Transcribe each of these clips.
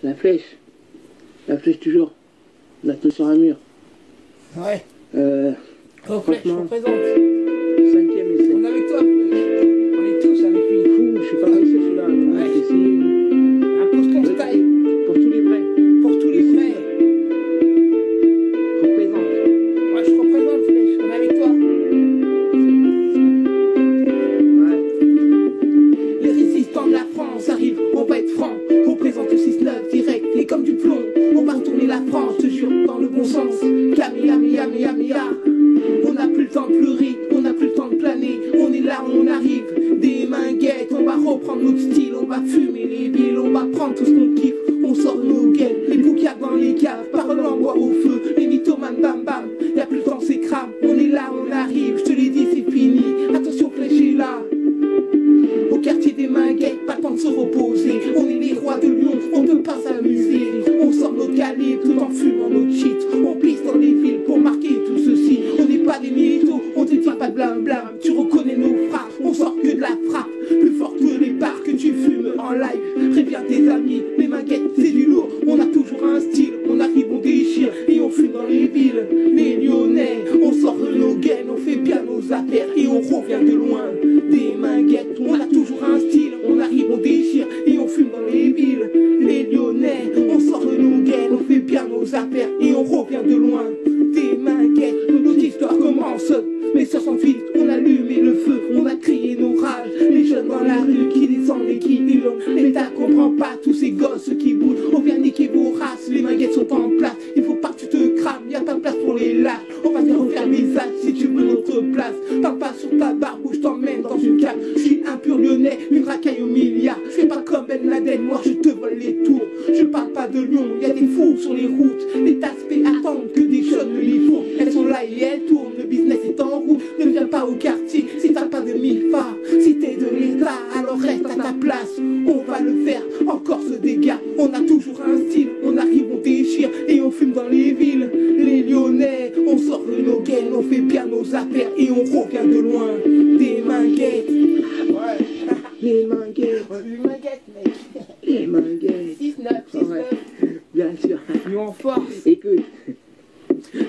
La flèche. La flèche toujours. La tenue sur un mur. Ouais. Franchement, Flèche, on présente. 5e essai. On est avec toi, Flèche. On est tous avec lui. Fou, je suis pas passé celui-là. Ouais. Impose ton style. Pour tous les vrais. Pour tous les vrais. Représente. Ouais, je représente, Flèche. On est avec toi. Ouais. Les résistants de la France arrivent, on va être franc. Représente le 6-9 direct et comme du plomb. On va retourner la France, je te jure, dans le bon sens. Camilla, mia, mia, mia. On n'a plus le temps de pleurer, on n'a plus le temps de planer. On est là, on arrive, des minguettes. On va reprendre notre style, on va fumer les villes. On va prendre tout ce qu'on kiffe, on sort nos gueules. Les bouquins dans les caves, parole en bois au feu. Les mythomanes, bam bam, y'a plus le temps, c'est crame. On est là, on arrive, je te l'ai dit, c'est fini. Attention, Flèche est là. Au quartier des Minguettes, pas le temps de se reposer. On est les rois de Lyon, on ne peut pas s'amuser. On sort nos calibres tout en fumant nos cheats. On pisse dans les villes pour marquer tout ceci. On n'est pas des mythos, on te dit pas de blâme blâme. Tu reconnais nos frappes, on sort que de la frappe. Plus fort que les bars que tu fumes en live. Préviens tes amis, les Minguettes c'est du lourd. On a toujours un style, on arrive, on déchire et on fume dans les villes. Les Lyonnais, on sort de nos gaines, on fait bien nos affaires et on revient de loin. Des Minguettes, on a toujours un style, on arrive, on déchire et on fume dans les villes. Les Lyonnais, on sort de nos gaines, on fait bien nos affaires et on revient de loin. Des Minguettes, notre histoire commence. Mais 68, on a allumé le feu, on a crié nos rages. Les jeunes dans la rue qui descendent et qui hurlent. L'État comprend pas tous ces gosses qui bougent. On vient niquer vos races, les Minguettes sont en place. Il faut pas que tu te crames, y a pas de place pour les lâches. On va te refaire mes actes si tu veux notre place. Parle pas sur ta barbe ou je t'emmène dans une cave. Je suis un pur lyonnais, une racaille au milliard. Je fais pas comme Ben Laden, moi je te vole les tours. Je parle pas de Lyon, y a des fous sur les routes. Les taspés attendent que des jeunes les font. Elles sont là et elles tournent, le business est en route. Ne viens pas au quartier si t'as pas de mille phares. Si t'es de l'État, alors reste à ta place. On va le faire, encore ce dégât. On a toujours un style, on arrive, on déchire et on fume dans les villes. Les Lyonnais, on sort de nos gaines, on fait bien nos affaires et on revient de loin. Des Minguettes. Ouais. Les Minguettes. Les Minguettes, mec. Les Minguettes. 6-9, 6-9. Ouais. Bien sûr. Nous en force. Écoute.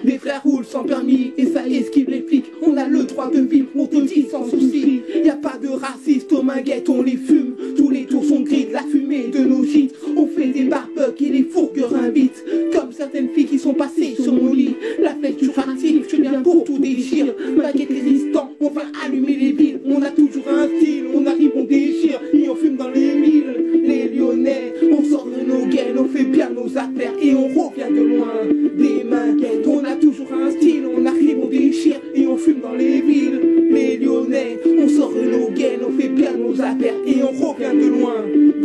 Des frères roulent sans permis et ça esquive les flics. On a le droit de vivre, on te dit sans souci. Y a pas de racistes aux Minguettes, on les fume. Tous les tours sont gris de la fumée de nos gîtes. On fait des barbecues et les fourgueurs invitent. Comme certaines filles qui sont passées sur mon lit. La flèche toujours active, je viens pour tout déchire. Minguettes résistants, on va allumer les villes. On a toujours un style, on arrive, on déchire et on fume dans les villes. Les Lyonnais, on sort de nos gaines, on fait bien nos affaires et on revient de loin. Des Minguettes, on a toujours un style, on arrive, on déchire et on fume dans les villes. Les Lyonnais, on sort de nos gaines, on fait bien nos affaires et on revient de loin.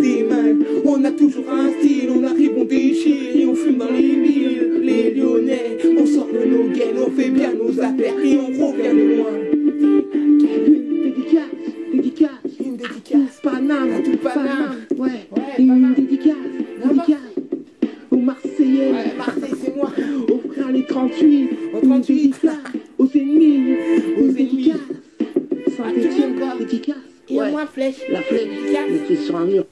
Des Minguettes, on a toujours un style, on arrive, on déchire et on fume dans les villes. Les Lyonnais, on sort de nos gaines, on fait bien nos affaires et on revient de loin. Dédicace. Une dédicace. Paname. À tout Paname. Ouais. Ouais, Une Paname. dédicace. Aux Marseillais. Ouais, Marseille, c'est moi. Aux frères les 38. Au 38, là. Aux ennemis. Aux ennemis. Saint-Étienne. tout le monde, quoi. Dédicace. Et Ouais. moi, Flèche. La flèche. Dédicace. Écrit sur un mur.